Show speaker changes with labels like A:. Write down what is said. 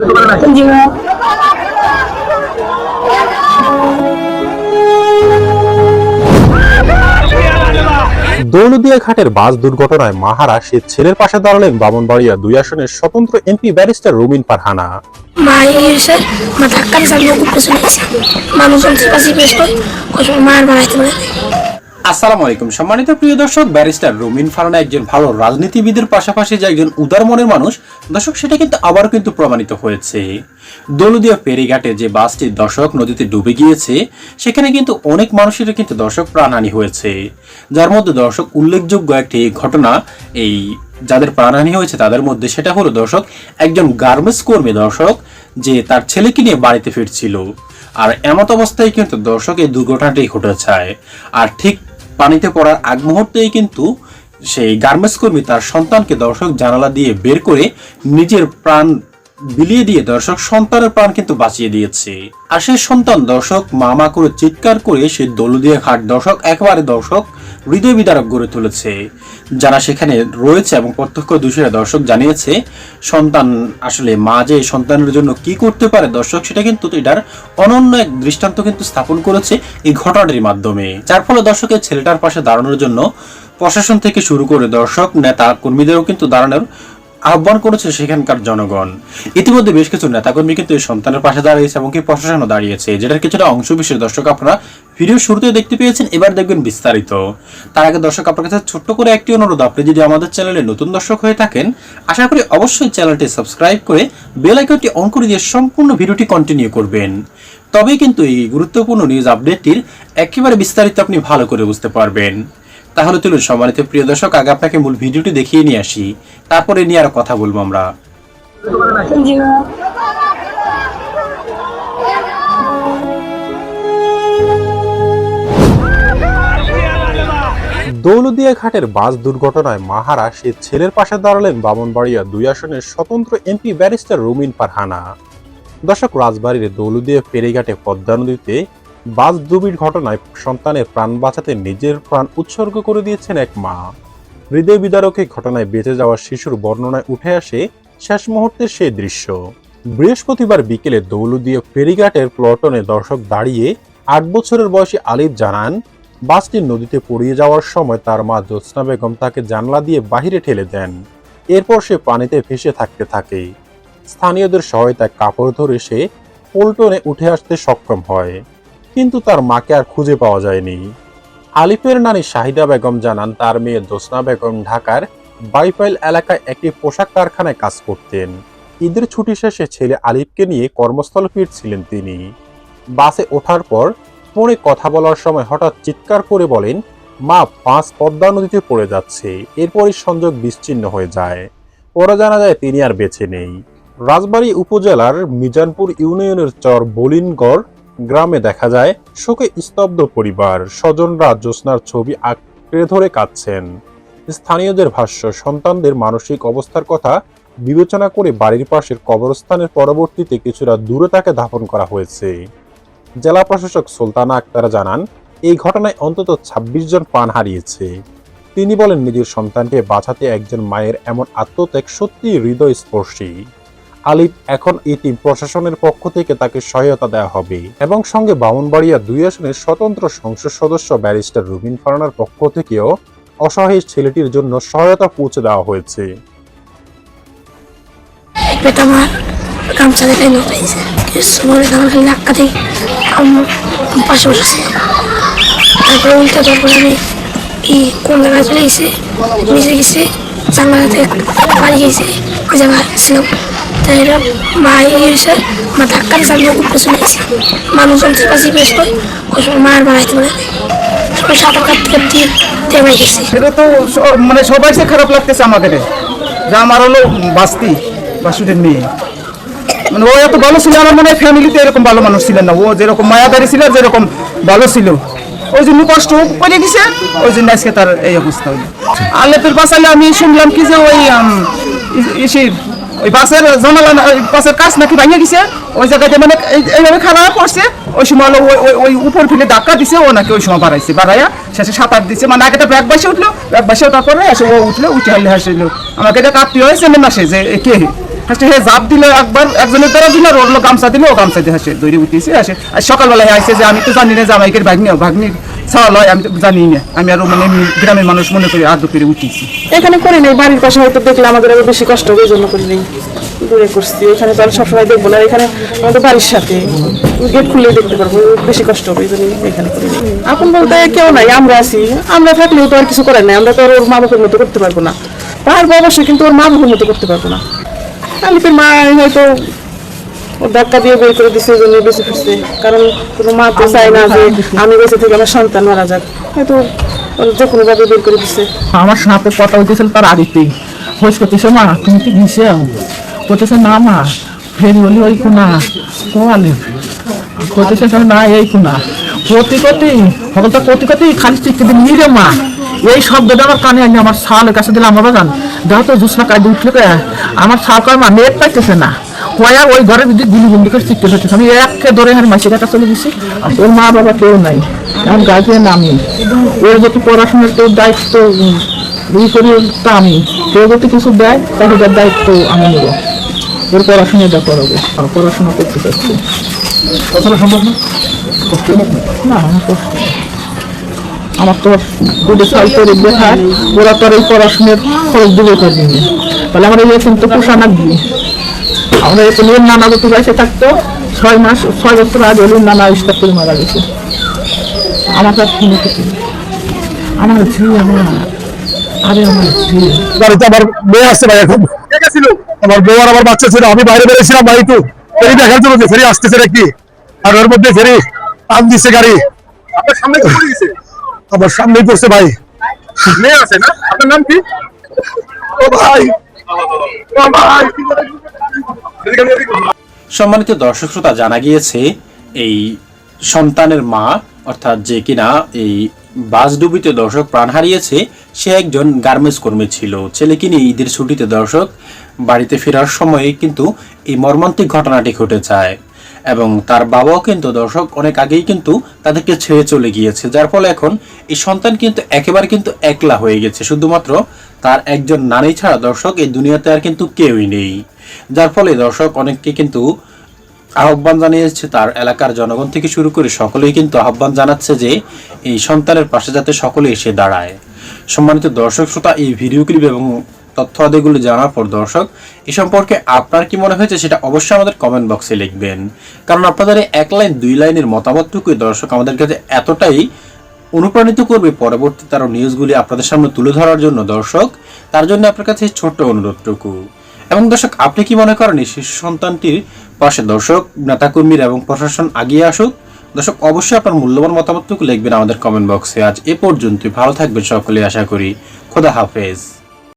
A: দৌলতদিয়া ঘাটের বাস দুর্ঘটনায় মাহারা সে ছেলের পাশে দাঁড়ালেন ব্রাহ্মণবাড়িয়া ২ আসনের স্বতন্ত্র এমপি ব্যারিস্টার রুমিন ফারহানা। আসসালামু আলাইকুম সম্মানিত প্রিয় দর্শক, ব্যারিস্টার রুমিন ফারহানা একজন ভালো রাজনীতিবিদের পাশাপাশি যে একজন উদার মনের মানুষ দর্শক, সেটা কিন্তু আবার কিন্তু প্রমাণিত হয়েছে। দৌলতদিয়া ফেরিঘাটে যে বাসটি দর্শক নদীতে ডুবে গিয়েছে, সেখানে কিন্তু অনেক মানুষের কিন্তু দর্শক প্রাণহানি হয়েছে। যার মধ্যে দর্শক উল্লেখযোগ্য একটি ঘটনা, এই যাদের প্রাণহানি হয়েছে তাদের মধ্যে সেটা হলো দর্শক একজন গার্মেন্টস কর্মী দর্শক, যে তার ছেলেকে নিয়ে বাড়িতে ফিরছিল। আর এমত অবস্থায় কিন্তু দর্শক এই দুর্ঘটনাটি ঘটেছে। আর ঠিক পানিতে পড়ার আগ মুহূর্তেই কিন্তু সেই গার্মেন্টস কর্মী তার সন্তানকে দর্শক জানালা দিয়ে বের করে নিজের প্রাণ বিলিয়ে দিয়ে দর্শক সন্তানের প্রাণ কিন্তু বাঁচিয়ে দিয়েছে। আর সেই সন্তান দর্শক মামা করে চিৎকার করে সেই দৌলতদিয়া ঘাট দর্শক একেবারে দর্শক হৃদয় বিদারক গড়ে তুলেছে। যারা সেখানে রয়েছে এবং প্রত্যক্ষদর্শীরা দর্শক জানিয়েছে, সন্তান আসলে মা যে সন্তানের জন্য কি করতে পারে দর্শক, সেটা কিন্তু এটার অনন্য এক দৃষ্টান্ত কিন্তু স্থাপন করেছে এই ঘটনাটির মাধ্যমে। যার ফলে দর্শকের ছেলেটার পাশে দাঁড়ানোর জন্য প্রশাসন থেকে শুরু করে দর্শক নেতা কর্মীদেরও কিন্তু দাঁড়ানোর আহ্বান করেছে সেখানকার জনগণ। ইতিমধ্যে বেশ কিছু নেতাকর্মী কিন্তু এই সন্তানের পাশে দাঁড়িয়েছে এবং কি প্রশাসনও দাঁড়িয়েছে, যেটার কিছুটা অংশ বিশেষ দর্শক আপনারা ভিডিও শুরুতে দেখতে পেয়েছেন। এবার দেখবেন বিস্তারিত। তার আগে দর্শক আপনার কাছে ছোট্ট করে একটি অনুরোধ, আপনি যদি আমাদের চ্যানেলে নতুন দর্শক হয়ে থাকেন, আশা করি অবশ্যই চ্যানেলটি সাবস্ক্রাইব করে বেল আইকনটি অন করে দিয়ে সম্পূর্ণ ভিডিওটি কন্টিনিউ করবেন। তবেই কিন্তু এই গুরুত্বপূর্ণ নিউজ আপডেটটির একেবারে বিস্তারিত আপনি ভালো করে বুঝতে পারবেন। তাহলে চলুন সম্মানিত প্রিয় দর্শক, আগে আপনাকে মূল ভিডিওটি দেখিয়ে নিয়ে আসি, তারপরে নিয়ে আর কথা বলবো আমরা। দৌলতদিয়া ঘাটের বাস দুর্ঘটনায় মাহারা সে ছেলের পাশে দাঁড়ালেন ব্রাহ্মণবাড়িয়া ২ আসনের স্বতন্ত্র এমপি ব্যারিস্টার রুমিন ফারহানা। দর্শক, রাজবাড়ির দৌলতদিয়া ফেরিঘাটে পদ্মা নদীতে বাস ডুবির ঘটনায় সন্তানের প্রাণ বাঁচাতে নিজের প্রাণ উৎসর্গ করে দিয়েছেন এক মা। হৃদয় বিদারক এই ঘটনায় বেঁচে যাওয়া শিশুর বর্ণনায় উঠে আসে শেষ মুহূর্তের সেই দৃশ্য। বৃহস্পতিবার বিকেলে দৌলতদিয়া ফেরিঘাটের প্লটনে দর্শক দাঁড়িয়ে ৮ বছরের বয়সী আলিফ জানান, বাসটি নদীতে পড়িয়ে যাওয়ার সময় তার মা জ্যোৎস্না বেগম তাকে জানলা দিয়ে বাহিরে ঠেলে দেন। এরপর সে পানিতে ভেসে থাকতে থাকে। স্থানীয়দের সহায়তায় কাপড় ধরে সে পল্টনে উঠে আসতে সক্ষম হয়, কিন্তু তার মাকে আর খুঁজে পাওয়া যায়নি। আলিফের নানি শাহিদা বেগম জানান, তার মেয়ে জ্যোৎস্না বেগম ঢাকার বাইপাইল এলাকায় একটি পোশাক কারখানায় কাজ করতেন। ঈদের ছুটি শেষে ছেলে আলিফকে নিয়ে কর্মস্থলে ফিরছিলেন তিনি। বাসে ওঠার পর ফোনে কথা বলার সময় হঠাৎ চিৎকার করে বলেন, মা, বাস পদ্মা নদীতে পড়ে যাচ্ছে। এরপরই সংযোগ বিচ্ছিন্ন হয়ে যায়। পরে জানা যায় তিনি আর বেঁচে নেই। রাজবাড়ী উপজেলার মিজানপুর ইউনিয়নের চর বলিনগড় গ্রামে দেখা যায় শোকে স্তব্ধ পরিবার। স্বজনরা জ্যোৎস্নার ছবি আঁকড়ে ধরে কাঁদছেন। স্থানীয়দের ভাষ্য, সন্তানদের মানসিক অবস্থার কথা বিবেচনা করে বাড়ির পাশের কবরস্থানের পরবর্তীতে কিছুটা দূরে তাকে দাফন করা হয়েছে। জেলা প্রশাসক সুলতানা আক্তার জানান, এই ঘটনায় অন্তত ২৬ জন প্রাণ হারিয়েছে। তিনি বলেন, নিজের সন্তানকে বাঁচাতে একজন মায়ের এমন আত্মত্যাগ সত্যিই হৃদয়স্পর্শী। আলিফ এখন এটিম, প্রশাসনের পক্ষ থেকে তাকে সহায়তা দেওয়া হবে এবং সঙ্গে ব্রাহ্মণবাড়িয়া ২ আসনের স্বতন্ত্র সংসদ সদস্য ব্যারিস্টার রুমিন ফারহানার পক্ষ থেকেও অসহায় ছেলেটির জন্য সহায়তা পৌঁছে দেওয়া হয়েছে।
B: মানুষজন মায়ের বাড়াইতে পারে,
C: এটা তো মানে সবাই খারাপ লাগতেছে আমাদের, যে আমার হলো বাস্তির মেয়ে, মানে ও এত ভালো ছিল, আমার মনে হয় ফ্যামিলিতে এরকম ভালো মানুষ ছিলেন না। ও যেরকম মায়াদারি ছিল, যেরকম ভালো ছিল, ওই জন্য কষ্ট করে দিছে, ওই জন্য আজকে তার এই অবস্থা হইল। আলেপের বাঁচালে আমি শুনলাম কি যে ওই বাসের জানালা, বাসের কাজ নাকি ভাঙিয়ে গেছে, ওই জায়গাতে মানে এইভাবে খারাপ করছে। ওই সময় ওই উপর ফেলে ধাক্কা দিছে, ও নাকি ওই সময় বাড়াইয়া শেষে সাঁতার দিচ্ছে, মানে আগে তো ব্যাগ বাসে উঠলো, ব্যাগ বাসে ওঠার পরে এসে ও উঠলো, উঠে হাসলে হাসিল। আমাকে এটা কাঁপতে হয়েছে না সে যে কে ফার্স্টে হে জাপ দিল একবার, একজনের দ্বারা দিল, আর ওর লোক গামছা দিল, ও গামছা দিয়ে হাসে দৌড়ে উঠেছে আসে। আর সকালবেলায় আইসে যে আমি তো জানি না জামাইকের ভাগ্নির ছাওয়া লয়, আমি তো জানি না, আমি আরো মানে গ্রামের মানুষ মনে করি আর দুপুরে উঠেছি।
D: এখানে করি নাই, বাড়ির পাশে হয়তো দেখলে আমাদের আরো বেশি কষ্ট হবে, এই জন্য করি নাই, দূরে করছি। এখানে তো আমি সবসময় দেখবো না, এখানে আমাদের বাড়ির সাথে গেট খুলে দেখতে পারবো, বেশি কষ্ট হবে, এই জন্য এখানে করি নাই। এখন বলতে কেউ নাই, আমরা আছি, আমরা থাকলেও তো আর কিছু করার নাই, আমরা তো আর ওর মা বাবার মতো করতে পারবো না, পারবো অবশ্যই, কিন্তু ওর মা বাবার মতো করতে পারবো না। আলিপের মা হয়তো ওর ধাক্কা দিয়ে বের করে দিচ্ছে, এই জন্য বেঁচে ফিরছে, কারণ কোনো মা তো চায় না যে আমি বেঁচে থেকে আমার সন্তান মারা যাক, হয়তো যে কোনো ভাবে বের করে দিচ্ছে।
E: আমার সাথে কথা হইতেছিল তার আড়িতেই হোস করতেছে, মা তুমি কি ঘিসে করতেছে, না মা ফেরি বলি ওই কোনা কোয়ালি করতেছে, না এই কোনা প্রতি সকলটা প্রতি খালি চিকে দিন নিরে মা, এই শব্দটা আমার কানে আনি আমার শালের কাছে দিলাম, আমরা জান দেখো তো জুসনা কাজ উঠলে আমার শাল কর মা নেট পাইতেছে না, আর ওই ঘরের ভিতরে গুলি গুলি করে চিকতে হচ্ছে, আমি একে ধরে হার মাসির কাছে চলে গেছি, আর ওর মা বাবা কেউ নাই, এখন গার্জিয়ান আমি, ওর যদি পড়াশোনার কেউ দায়িত্ব করি তা আমি, কেউ যদি কিছু দেয় তাহলে তার দায়িত্ব আমি নেব, ওর পড়াশোনাটা করাবো, আর পড়াশোনা করতে চাচ্ছি। না আমার তো দুটো সাল করে দেখায়, ওরা তো আর এই পড়াশোনার খরচ দিবে করবি, তাহলে আমার এই কিন্তু পোষানা দিয়ে আমরা এখন নানা যত বয়সে থাকতো 6 বছর আগে হলে নানা স্টাফ করে মারা গেছে, আমার কাছে কোনো কিছু আমার ঝিয়ে আমার আরে আমার ঝিয়ে
F: বাড়িতে আমার মেয়ে আসছে ভাই, এখন আমার বউ আর আমার বাচ্চা ছিল, আমি বাইরে বেরিয়েছিলাম ভাই, একটু ফেরি দেখার জন্য যে ফেরি আসতেছে নাকি, আর ওর মধ্যে ফেরি টান দিচ্ছে গাড়ি,
G: আপনার সামনে তো পড়ে গেছে,
F: আমার সামনেই পড়ছে ভাই।
G: মেয়ে আছে না? আপনার নাম কি?
F: ও ভাই, ও ভাই,
A: সম্মানিত দর্শক শ্রোতা, জানা গিয়েছে এই সন্তানের মা অর্থাৎ যে কিনা এই বাসডুবিতে দর্শক প্রাণ হারিয়েছে, সে একজন গার্মেন্টস কর্মী ছিল। ছেলেকে নিয়ে ঈদের ছুটিতে দর্শক বাড়িতে ফেরার সময় কিন্তু এই মর্মান্তিক ঘটনাটি ঘটে যায়, এবং তার বাবাও কিন্তু দর্শক অনেক আগেই কিন্তু তাদেরকে ছেড়ে চলে গিয়েছে, যার ফলে এখন এই সন্তান কিন্তু একেবারে কিন্তু একলা হয়ে গেছে, শুধুমাত্র তার একজন নানী ছাড়া দর্শক এই দুনিয়াতে আর কিন্তু কেউই নেই। যার ফলে দর্শক অনেককে কিন্তু আহ্বান জানিয়েছে, তার এলাকার জনগণ থেকে শুরু করে সকলেই কিন্তু আহ্বান জানাচ্ছে যে এই সন্তানের পাশে যাতে সকলে এসে দাঁড়ায়। সম্মানিত দর্শক শ্রোতা, এই ভিডিও ক্লিপ এবং তথ্য আদিগুলো জানার পর দর্শক এ সম্পর্কে আপনার কি মনে হয়েছে সেটা অবশ্যই আমাদের কমেন্ট বক্সে লিখবেন, কারণ আপনাদের এই 1 লাইন 2 লাইনের মতামতটুকুই দর্শক আমাদের কাছে এতটাই অনুপ্রাণিত করবে পরবর্তীতে আরো নিউজগুলি আপনাদের সামনে তুলে ধরার জন্য দর্শক, তার জন্য আপনার কাছে ছোট্ট অনুরোধটুকু। এবং দর্শক, আপনি কি মনে করেন এই শিশু সন্তানটির পাশে দর্শক নেতাকর্মীরা এবং প্রশাসন আগিয়ে আসুক? দর্শক অবশ্যই আপনার মূল্যবান মতামতটুকু লিখবেন আমাদের কমেন্ট বক্সে। আজ এ পর্যন্তই, ভালো থাকবেন সকলে, আশা করি। খোদা হাফেজ।